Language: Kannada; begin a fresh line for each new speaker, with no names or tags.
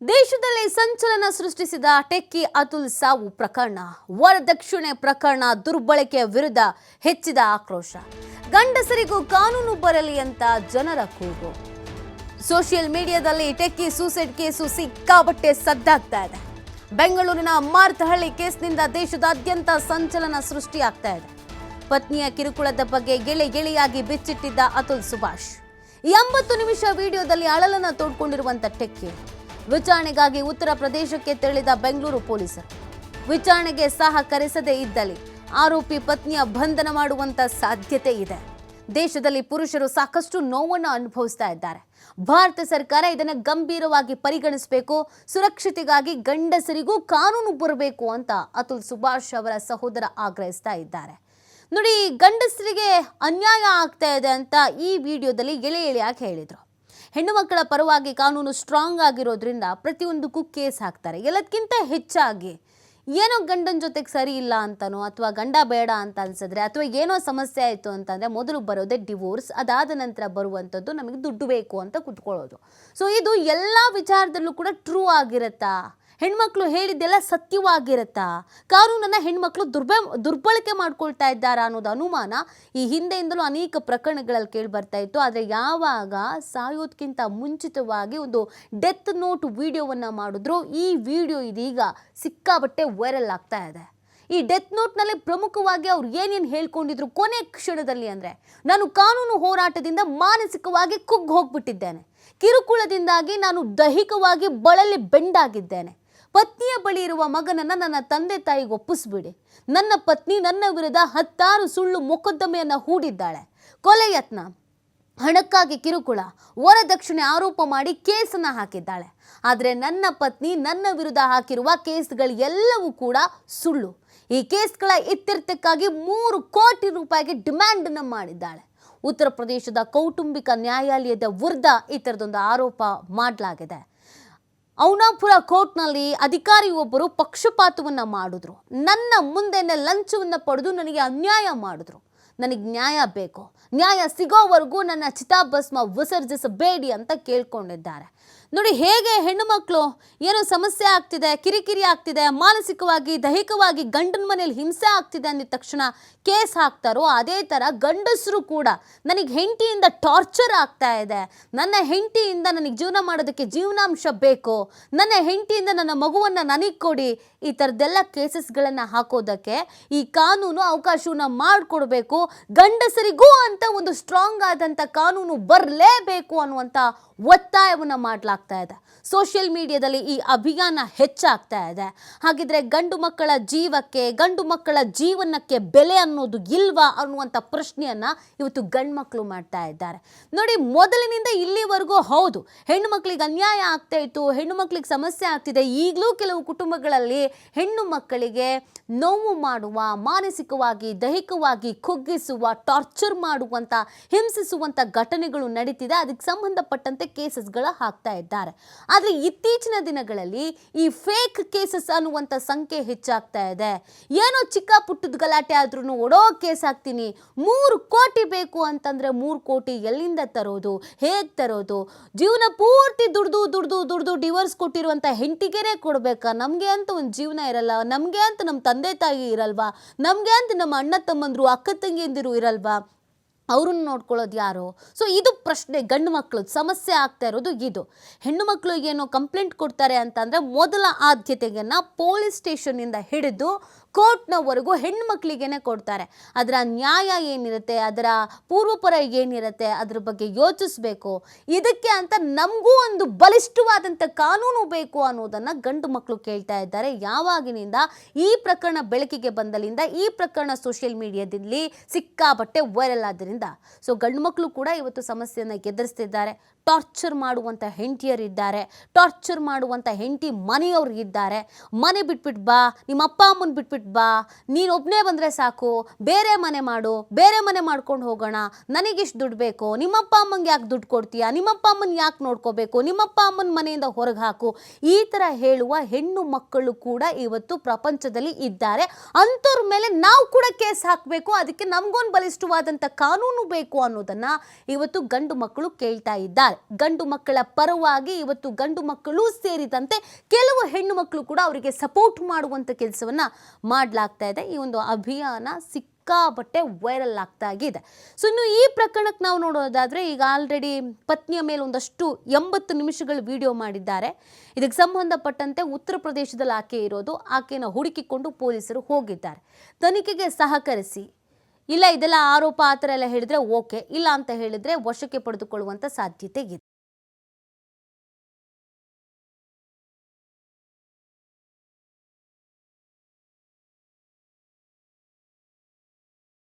ದೇಶದಲ್ಲಿ ಸಂಚಲನ ಸೃಷ್ಟಿಸಿದ ಟೆಕ್ಕಿ ಅತುಲ್ ಸಾವು ಪ್ರಕರಣ, ವರದಕ್ಷಿಣೆ ಪ್ರಕರಣ ದುರ್ಬಳಕೆಯ ವಿರುದ್ಧ ಹೆಚ್ಚಿದ ಆಕ್ರೋಶ. ಗಂಡಸರಿಗೂ ಕಾನೂನು ಬರಲಿ ಅಂತ ಜನರ ಕೂಗು. ಸೋಷಿಯಲ್ ಮೀಡಿಯಾದಲ್ಲಿ ಟೆಕ್ಕಿ ಸೂಸೈಡ್ ಕೇಸು ಸಿಕ್ಕಾಪಟ್ಟೆ ಸದ್ದಾಗ್ತಾ ಇದೆ. ಬೆಂಗಳೂರಿನ ಮಾರ್ತಹಳ್ಳಿ ಕೇಸ್ನಿಂದ ದೇಶದಾದ್ಯಂತ ಸಂಚಲನ ಸೃಷ್ಟಿಯಾಗ್ತಾ ಇದೆ. ಪತ್ನಿಯ ಕಿರುಕುಳದ ಬಗ್ಗೆ ಗೆಳೆಯಾಗಿ ಬಿಚ್ಚಿಟ್ಟಿದ್ದ ಅತುಲ್ ಸುಭಾಷ್ 80 ನಿಮಿಷ ವಿಡಿಯೋದಲ್ಲಿ ಅಳಲನ್ನ ತೋಡ್ಕೊಂಡಿರುವಂತ ಟೆಕ್ಕಿ ವಿಚಾರಣೆಗಾಗಿ ಉತ್ತರ ಪ್ರದೇಶಕ್ಕೆ ತೆರಳಿದ ಬೆಂಗಳೂರು ಪೊಲೀಸರು ವಿಚಾರಣೆಗೆ ಸಹಕರಿಸದೇ ಇದ್ದಲ್ಲಿ ಆರೋಪಿ ಪತ್ನಿಯ ಬಂಧನ ಮಾಡುವಂತ ಸಾಧ್ಯತೆ ಇದೆ. ದೇಶದಲ್ಲಿ ಪುರುಷರು ಸಾಕಷ್ಟು ನೋವನ್ನು ಅನುಭವಿಸ್ತಾ ಇದ್ದಾರೆ. ಭಾರತ ಸರ್ಕಾರ ಇದನ್ನು ಗಂಭೀರವಾಗಿ ಪರಿಗಣಿಸಬೇಕು. ಸುರಕ್ಷತೆಗಾಗಿ ಗಂಡಸರಿಗೂ ಕಾನೂನು ಬರಬೇಕು ಅಂತ ಅತುಲ್ ಸುಭಾಷ್ ಅವರ ಸಹೋದರ ಆಗ್ರಹಿಸ್ತಾ ಇದ್ದಾರೆ. ನೋಡಿ, ಗಂಡಸರಿಗೆ ಅನ್ಯಾಯ ಆಗ್ತಾ ಇದೆ ಅಂತ ಈ ವಿಡಿಯೋದಲ್ಲಿ ಎಳೆಯಾಗಿ ಹೇಳಿದ್ರು. ಹೆಣ್ಣು ಮಕ್ಕಳ ಪರವಾಗಿ ಕಾನೂನು ಸ್ಟ್ರಾಂಗ್ ಆಗಿರೋದ್ರಿಂದ ಪ್ರತಿಯೊಂದಕ್ಕೂ ಕೇಸ್ ಹಾಕ್ತಾರೆ. ಎಲ್ಲದಕ್ಕಿಂತ ಹೆಚ್ಚಾಗಿ ಏನೋ ಗಂಡನ ಜೊತೆಗೆ ಸರಿ ಇಲ್ಲ ಅಂತನೋ ಅಥವಾ ಗಂಡ ಬೇಡ ಅಂತ ಅನ್ಸಿದ್ರೆ ಅಥವಾ ಏನೋ ಸಮಸ್ಯೆ ಆಯಿತು ಅಂತಂದರೆ ಮೊದಲು ಬರೋದೇ ಡಿವೋರ್ಸ್. ಅದಾದ ನಂತರ ಬರುವಂಥದ್ದು ನಮಗೆ ದುಡ್ಡು ಬೇಕು ಅಂತ ಕುತ್ಕೊಳ್ಳೋದು. ಸೊ ಇದು ಎಲ್ಲ ವಿಚಾರದಲ್ಲೂ ಕೂಡ ಟ್ರೂ ಆಗಿರುತ್ತಾ? ಹೆಣ್ಮಕ್ಳು ಹೇಳಿದ್ದೆಲ್ಲ ಸತ್ಯವಾಗಿರುತ್ತಾ? ಕಾನೂನನ್ನು ಹೆಣ್ಮಕ್ಳು ದುರ್ಬಳಕೆ ಮಾಡ್ಕೊಳ್ತಾ ಇದ್ದಾರಾ ಅನ್ನೋದು ಅನುಮಾನ ಈ ಹಿಂದೆಯಿಂದಲೂ ಅನೇಕ ಪ್ರಕರಣಗಳಲ್ಲಿ ಕೇಳಿ ಬರ್ತಾ ಇತ್ತು. ಆದರೆ ಯಾವಾಗ ಸಾಯೋದಕ್ಕಿಂತ ಮುಂಚಿತವಾಗಿ ಒಂದು ಡೆತ್ ನೋಟ್ ವಿಡಿಯೋವನ್ನು ಮಾಡಿದ್ರು, ಈ ವಿಡಿಯೋ ಇದೀಗ ಸಿಕ್ಕಾಬಟ್ಟೆ ವೈರಲ್ ಆಗ್ತಾ ಇದೆ. ಈ ಡೆತ್ ನೋಟ್ನಲ್ಲಿ ಪ್ರಮುಖವಾಗಿ ಅವ್ರು ಏನೇನು ಹೇಳ್ಕೊಂಡಿದ್ರು ಕೊನೆ ಕ್ಷಣದಲ್ಲಿ ಅಂದರೆ, ನಾನು ಕಾನೂನು ಹೋರಾಟದಿಂದ ಮಾನಸಿಕವಾಗಿ ಕುಗ್ಗಿ ಹೋಗ್ಬಿಟ್ಟಿದ್ದೇನೆ, ಕಿರುಕುಳದಿಂದಾಗಿ ನಾನು ದೈಹಿಕವಾಗಿ ಬಳಲಿ ಬೆಂಡಾಗಿದ್ದೇನೆ, ಪತ್ನಿಯ ಬಳಿ ಇರುವ ಮಗನನ್ನು ನನ್ನ ತಂದೆ ತಾಯಿಗೆ ಒಪ್ಪಿಸ್ಬಿಡಿ, ನನ್ನ ಪತ್ನಿ ನನ್ನ ವಿರುದ್ಧ 10 ಸುಳ್ಳು ಮೊಕದ್ದಮೆಯನ್ನು ಹೂಡಿದ್ದಾಳೆ, ಕೊಲೆ ಯತ್ನ, ಹಣಕ್ಕಾಗಿ ಕಿರುಕುಳ, ವರದಕ್ಷಿಣೆ ಆರೋಪ ಮಾಡಿ ಕೇಸನ್ನು ಹಾಕಿದ್ದಾಳೆ. ಆದರೆ ನನ್ನ ಪತ್ನಿ ನನ್ನ ವಿರುದ್ಧ ಹಾಕಿರುವ ಕೇಸ್ಗಳು ಎಲ್ಲವೂ ಕೂಡ ಸುಳ್ಳು. ಈ ಕೇಸ್ಗಳ ಇತ್ಯರ್ಥಕ್ಕಾಗಿ 3 ಕೋಟಿ ರೂಪಾಯಿಗೆ ಡಿಮ್ಯಾಂಡನ್ನು ಮಾಡಿದ್ದಾಳೆ. ಉತ್ತರ ಪ್ರದೇಶದ ಕೌಟುಂಬಿಕ ನ್ಯಾಯಾಲಯದ ವಿರುದ್ಧ ಈ ಥರದೊಂದು ಆರೋಪ ಮಾಡಲಾಗಿದೆ. ಔನಾಪುರ ಕೋರ್ಟ್ನಲ್ಲಿ ಅಧಿಕಾರಿಯೊಬ್ಬರು ಪಕ್ಷಪಾತವನ್ನು ಮಾಡಿದ್ರು. ನನ್ನ ಮುಂದೆನೆ ಲಂಚವನ್ನು ಪಡೆದು ನನಗೆ ಅನ್ಯಾಯ ಮಾಡಿದ್ರು. ನನಗೆ ನ್ಯಾಯ ಬೇಕು, ನ್ಯಾಯ ಸಿಗೋವರೆಗೂ ನನ್ನ ಚಿತಾಭಸ್ಮ ವಿಸರ್ಜಿಸಬೇಡಿ ಅಂತ ಕೇಳ್ಕೊಂಡಿದ್ದಾರೆ. ನೋಡಿ, ಹೇಗೆ ಹೆಣ್ಣು ಮಕ್ಕಳು ಏನೋ ಸಮಸ್ಯೆ ಆಗ್ತಿದೆ, ಕಿರಿಕಿರಿ ಆಗ್ತಿದೆ, ಮಾನಸಿಕವಾಗಿ ದೈಹಿಕವಾಗಿ ಗಂಡನ ಮನೇಲಿ ಹಿಂಸೆ ಆಗ್ತಿದೆ ಅಂದಿದ ತಕ್ಷಣ ಕೇಸ್ ಹಾಕ್ತಾರೋ, ಅದೇ ಥರ ಗಂಡಸರು ಕೂಡ ನನಗೆ ಹೆಂಡತಿಯಿಂದ ಟಾರ್ಚರ್ ಆಗ್ತಾ ಇದೆ, ನನ್ನ ಹೆಂಡತಿಯಿಂದ ನನಗೆ ಜೀವನ ಮಾಡೋದಕ್ಕೆ ಜೀವನಾಂಶ ಬೇಕು, ನನ್ನ ಹೆಂಡತಿಯಿಂದ ನನ್ನ ಮಗುವನ್ನು ನನಗೆ ಕೊಡಿ, ಈ ಥರದ್ದೆಲ್ಲ ಕೇಸಸ್ಗಳನ್ನು ಹಾಕೋದಕ್ಕೆ ಈ ಕಾನೂನು ಅವಕಾಶವನ್ನು ಮಾಡಿಕೊಡ್ಬೇಕು. ಗಂಡಸರಿಗೂ ಅಂತ ಒಂದು ಸ್ಟ್ರಾಂಗ್ ಆದಂಥ ಕಾನೂನು ಬರಲೇಬೇಕು ಅನ್ನುವಂಥ ಒತ್ತಾಯವನ್ನು ಮಾಡಲಾಗ್ತಾ ಇದೆ. ಸೋಷಿಯಲ್ ಮೀಡಿಯಾದಲ್ಲಿ ಈ ಅಭಿಯಾನ ಹೆಚ್ಚಾಗ್ತಾ ಇದೆ. ಹಾಗಿದ್ರೆ ಗಂಡು ಮಕ್ಕಳ ಜೀವಕ್ಕೆ, ಗಂಡು ಮಕ್ಕಳ ಜೀವನಕ್ಕೆ ಬೆಲೆ ಅನ್ನೋದು ಇಲ್ವಾ ಅನ್ನುವಂಥ ಪ್ರಶ್ನೆಯನ್ನು ಇವತ್ತು ಗಂಡು ಮಕ್ಕಳು ಮಾಡ್ತಾ ಇದ್ದಾರೆ. ನೋಡಿ, ಮೊದಲಿನಿಂದ ಇಲ್ಲಿವರೆಗೂ ಹೌದು, ಹೆಣ್ಣು ಮಕ್ಕಳಿಗೆ ಅನ್ಯಾಯ ಆಗ್ತಾ ಇತ್ತು, ಹೆಣ್ಣು ಮಕ್ಕಳಿಗೆ ಸಮಸ್ಯೆ ಆಗ್ತಿದೆ. ಈಗಲೂ ಕೆಲವು ಕುಟುಂಬಗಳಲ್ಲಿ ಹೆಣ್ಣು ಮಕ್ಕಳಿಗೆ ನೋವು ಮಾಡುವ, ಮಾನಸಿಕವಾಗಿ ದೈಹಿಕವಾಗಿ ಕುಗ್ಗಿಸುವ, ಟಾರ್ಚರ್ ಮಾಡುವಂಥ, ಹಿಂಸಿಸುವಂಥ ಘಟನೆಗಳು ನಡೀತಿದೆ. ಅದಕ್ಕೆ ಸಂಬಂಧಪಟ್ಟಂತೆ ಕೇಸಸ್ಗಳ ಹಾಕ್ತಾ ಇದ್ದಾರೆ. ಆದರೆ ಇತ್ತೀಚಿನ ದಿನಗಳಲ್ಲಿ ಈ ಫೇಕ್ ಕೇಸಸ್ ಅನ್ನುವಂಥ ಸಂಖ್ಯೆ ಹೆಚ್ಚಾಗ್ತಾ ಇದೆ. ಏನೋ ಚಿಕ್ಕ ಪುಟ್ಟದ ಗಲಾಟೆ ಆದ್ರೂ ಓಡೋ ಕೇಸ್ ಹಾಕ್ತೀನಿ, 3 ಕೋಟಿ ಬೇಕು ಅಂತಂದರೆ 3 ಕೋಟಿ ಎಲ್ಲಿಂದ ತರೋದು, ಹೇಗೆ ತರೋದು? ಜೀವನ ಪೂರ್ತಿ ದುಡ್ದು ಡಿವೋರ್ಸ್ ಕೊಟ್ಟಿರುವಂಥ ಹೆಂಡತಿಗೆನೇ ಕೊಡಬೇಕಾ? ನಮಗೆ ಅಂತ ಒಂದು ಜೀವನ ಇರಲ್ಲ, ನಮಗೆ ಅಂತ ನಮ್ಮ ತಂದೆ ತಾಯಿ ಇರಲ್ವಾ, ನಮಗೆ ಅಂತ ನಮ್ಮ ಅಣ್ಣ ತಮ್ಮಂದರು ಅಕ್ಕ ತಂಗಿಯಂದಿರು ಇರಲ್ವಾ, ಅವ್ರನ್ನ ನೋಡ್ಕೊಳ್ಳೋದು ಯಾರು? ಸೊ ಇದು ಪ್ರಶ್ನೆ. ಗಂಡು ಮಕ್ಕಳು ಸಮಸ್ಯೆ ಆಗ್ತಾ ಇರೋದು ಇದು. ಹೆಣ್ಣು ಮಕ್ಕಳು ಏನೋ ಕಂಪ್ಲೇಂಟ್ ಕೊಡ್ತಾರೆ ಅಂತಂದರೆ ಮೊದಲ ಆದ್ಯತೆಯನ್ನು ಪೊಲೀಸ್ ಸ್ಟೇಷನ್ನಿಂದ ಹಿಡಿದು ಕೋರ್ಟ್ನವರೆಗೂ ಹೆಣ್ಣು ಮಕ್ಕಳಿಗೇನೆ ಕೊಡ್ತಾರೆ. ಅದರ ನ್ಯಾಯ ಏನಿರುತ್ತೆ, ಅದರ ಪೂರ್ವಪರ ಏನಿರುತ್ತೆ, ಅದ್ರ ಬಗ್ಗೆ ಯೋಚಿಸಬೇಕು. ಇದಕ್ಕೆ ಅಂತ ನಮಗೂ ಒಂದು ಬಲಿಷ್ಠವಾದಂಥ ಕಾನೂನು ಬೇಕು ಅನ್ನೋದನ್ನು ಗಂಡು ಮಕ್ಕಳು ಕೇಳ್ತಾ ಇದ್ದಾರೆ. ಯಾವಾಗಿನಿಂದ ಈ ಪ್ರಕರಣ ಬೆಳಕಿಗೆ ಬಂದಲಿಂದ ಈ ಪ್ರಕರಣ ಸೋಷಿಯಲ್ ಮೀಡಿಯಾದಲ್ಲಿ ಸಿಕ್ಕಾಬಟ್ಟೆ ವೈರಲ್ ಆದ್ದರಿಂದ ಸೊ ಗಂಡು ಮಕ್ಕಳು ಕೂಡ ಇವತ್ತು ಸಮಸ್ಯೆಯನ್ನು ಎದುರಿಸ್ತಿದ್ದಾರೆ. ಟಾರ್ಚರ್ ಮಾಡುವಂಥ ಹೆಂಡತಿಯರಿದ್ದಾರೆ, ಟಾರ್ಚರ್ ಮಾಡುವಂಥ ಹೆಂಡತಿ ಮನೆಯವರು ಇದ್ದಾರೆ. ಮನೆ ಬಿಟ್ಬಿಟ್ಟು ಬಾ, ನಿಮ್ಮ ಅಪ್ಪ ಅಮ್ಮನ ಬಿಟ್ಬಿಟ್ಟು ಬಾ, ನೀನೊಬ್ಬನೇ ಬಂದರೆ ಸಾಕು, ಬೇರೆ ಮನೆ ಮಾಡು, ಬೇರೆ ಮನೆ ಮಾಡ್ಕೊಂಡು ಹೋಗೋಣ, ನನಗಿಷ್ಟು ದುಡ್ಡು ಬೇಕು, ನಿಮ್ಮಪ್ಪ ಅಮ್ಮಂಗೆ ಯಾಕೆ ದುಡ್ಡು ಕೊಡ್ತೀಯಾ, ನಿಮ್ಮಪ್ಪ ಅಮ್ಮನ ಯಾಕೆ ನೋಡ್ಕೋಬೇಕು, ನಿಮ್ಮಪ್ಪ ಅಮ್ಮನ ಮನೆಯಿಂದ ಹೊರಗೆ ಹಾಕು, ಈ ಥರ ಹೇಳುವ ಹೆಣ್ಣು ಮಕ್ಕಳು ಕೂಡ ಇವತ್ತು ಪ್ರಪಂಚದಲ್ಲಿ ಇದ್ದಾರೆ. ಅಂಥವ್ರ ಮೇಲೆ ನಾವು ಕೂಡ ಕೇಸ್ ಹಾಕಬೇಕು, ಅದಕ್ಕೆ ನಮಗೊಂದು ಬಲಿಷ್ಠವಾದಂಥ ಕಾನೂನು ಬೇಕು ಅನ್ನೋದನ್ನು ಇವತ್ತು ಗಂಡು ಮಕ್ಕಳು ಕೇಳ್ತಾ ಇದ್ದಾರೆ. ಗಂಡು ಮಕ್ಕಳ ಪರವಾಗಿ ಇವತ್ತು ಗಂಡು ಮಕ್ಕಳು ಸೇರಿದಂತೆ ಕೆಲವು ಹೆಣ್ಣು ಮಕ್ಕಳು ಕೂಡ ಅವರಿಗೆ ಸಪೋರ್ಟ್ ಮಾಡುವಂಥ ಕೆಲಸವನ್ನ ಮಾಡಲಾಗ್ತಾ ಇದೆ. ಈ ಒಂದು ಅಭಿಯಾನ ಸಿಕ್ಕಾಪಟ್ಟೆ ವೈರಲ್ ಆಗ್ತಾ ಇದೆ. ಸೊ ಇನ್ನು ಈ ಪ್ರಕರಣಕ್ಕೆ ನಾವು ನೋಡೋದಾದ್ರೆ, ಈಗ ಆಲ್ರೆಡಿ ಪತ್ನಿಯ ಮೇಲೆ ಒಂದಷ್ಟು 80 ನಿಮಿಷಗಳ ವಿಡಿಯೋ ಮಾಡಿದ್ದಾರೆ. ಇದಕ್ಕೆ ಸಂಬಂಧಪಟ್ಟಂತೆ ಉತ್ತರ ಪ್ರದೇಶದಲ್ಲಿ ಆಕೆ ಇರೋದು, ಆಕೆಯನ್ನು ಹುಡುಕಿಕೊಂಡು ಪೊಲೀಸರು ಹೋಗಿದ್ದಾರೆ. ತನಿಖೆಗೆ ಸಹಕರಿಸಿ, ಇಲ್ಲ ಇದೆಲ್ಲ ಆರೋಪ ಆ ಥರ ಎಲ್ಲ ಹೇಳಿದ್ರೆ ಓಕೆ, ಇಲ್ಲ ಅಂತ ಹೇಳಿದ್ರೆ ವಶಕ್ಕೆ ಪಡೆದುಕೊಳ್ಳುವಂಥ ಸಾಧ್ಯತೆ ಇದೆ.